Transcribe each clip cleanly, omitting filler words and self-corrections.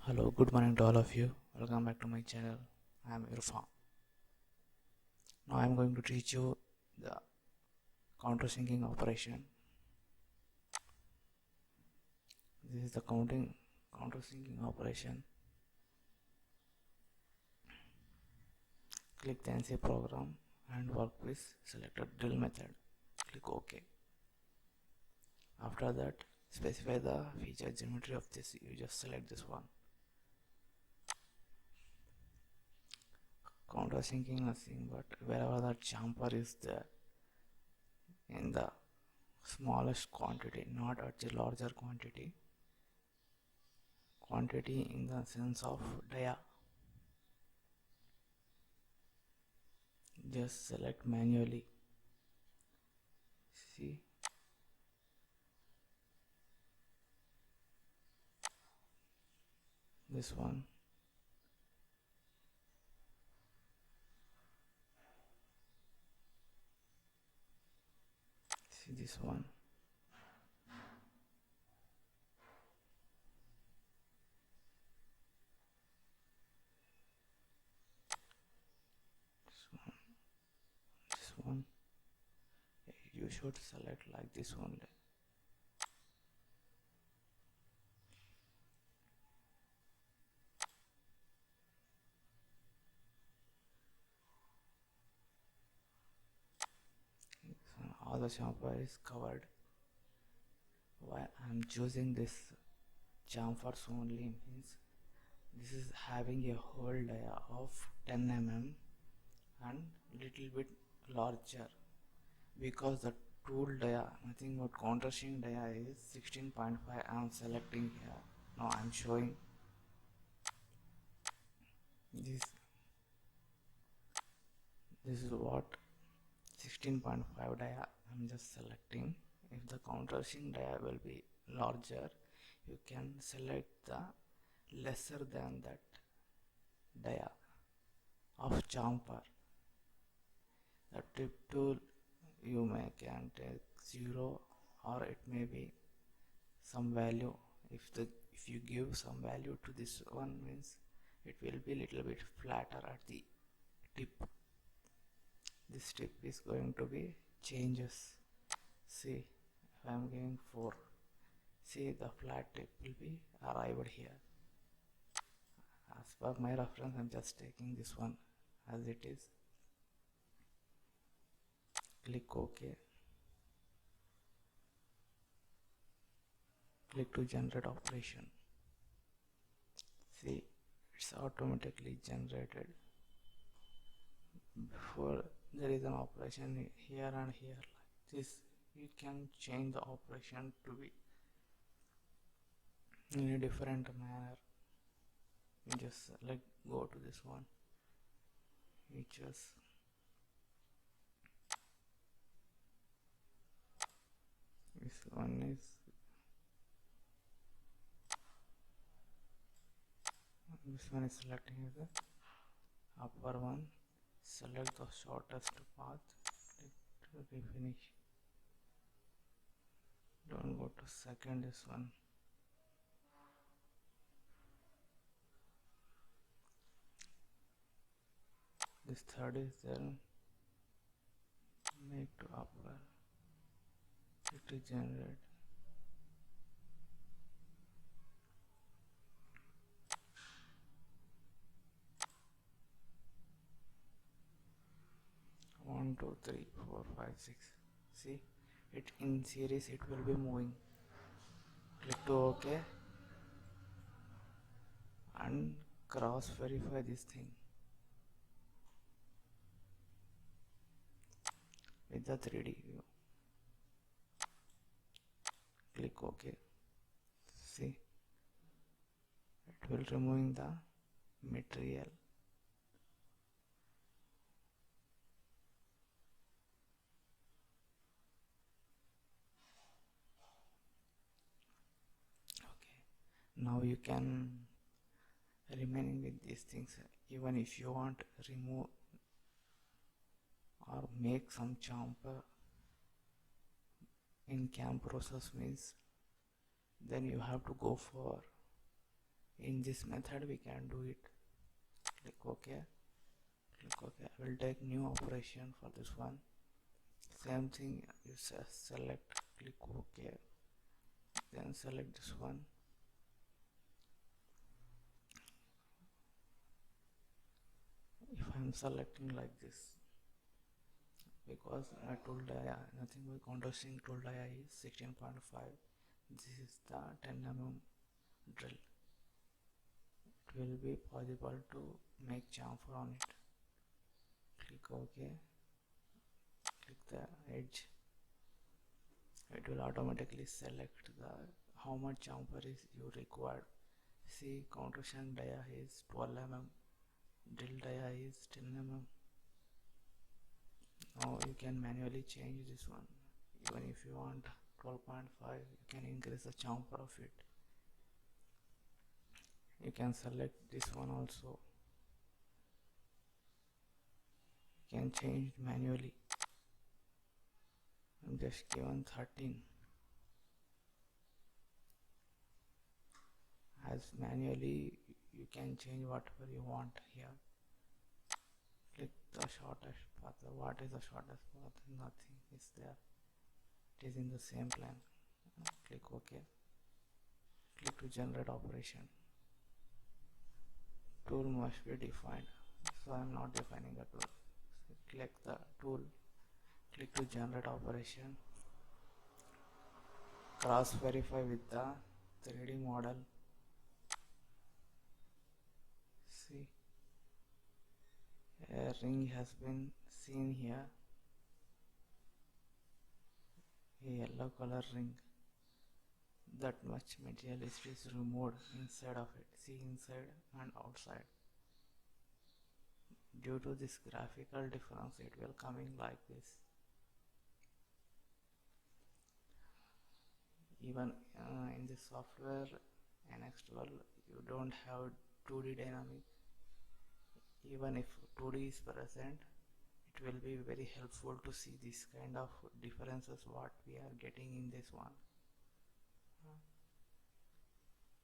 Hello, good morning to all of you. Welcome back to my channel. I am Irfan. Now I am going to teach you the countersinking operation. This is the countersinking operation. Click the NC program and work with selected drill method. Click OK. After that, specify the feature geometry of this. You just select this one. Countersinking nothing but wherever the chamfer is there in the smallest quantity, not at the larger quantity in the sense of dia. Just select manually. See, this one. See this one. This one. You should select like this only. So all the chamfer is covered. Why I am choosing this chamfers only means this is having a hole dia of 10 mm and little bit larger, because the tool dia, nothing but countersink dia is 16.5. I am selecting here. Now I am showing this. This is what 16.5 dia I am just selecting. If the countersink dia will be larger, you can select the lesser than that dia of chamfer. The tip tool you can take 0 or it may be some value. If you give some value to this one, means it will be little bit flatter at the tip. This tip is going to be changes. See, if I am giving 4, see the flat tip will be arrived here. As per my reference, I am just taking this one as it is. Click OK. Click to generate operation. See, it's automatically generated. Before there is an operation here and here like this, you can change the operation to be in a different manner. You just go to this one, features, this one is selecting the upper one. Select the shortest path, click to refinish. Don't go to second, this one. This third is there, make to upper, click to generate. One, two, three, 4, 5, 6. See, it in series it will be moving. Click to OK and cross verify this thing with the 3D view. Click OK. See, it will removing the material. Now you can remaining with these things. Even if you want remove or make some chamfer in CAM process, means then you have to go for In this method we can do it. Click OK. Click OK. I will take new operation for this one. Same thing, you select, click OK, then select this one. If I am selecting like this, because my tool dia, nothing but countersink tool dia is 16.5. This is the 10 mm drill. It will be possible to make chamfer on it. Click OK. Click the edge. It will automatically select the how much chamfer is you required. See, countersink dia is 12 mm, drill dia is 10 mm. Now you can manually change this one. Even if you want 12.5, you can increase the chamfer of it. You can select this one also. You can change manually. I'm just given 13. As manually you can change whatever you want here. Click the shortest path. What is the shortest path? Nothing is there. It is in the same plan. Click OK. Click to generate operation. Tool must be defined. So I am not defining the tool. So click the tool. Click to generate operation. Cross verify with the 3D model. See, a ring has been seen here. A yellow color ring. That much material is removed inside of it. See, inside and outside. Due to this graphical difference, it will coming like this. Even in the software NX12, you don't have 2D dynamic. Even if 2D is present, it will be very helpful to see this kind of differences what we are getting in this one.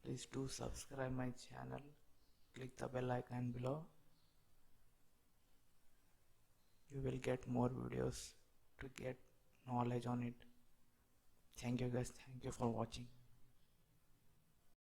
Please do subscribe my channel. Click the bell icon below. You will get more videos to get knowledge on it. Thank you guys. Thank you for watching.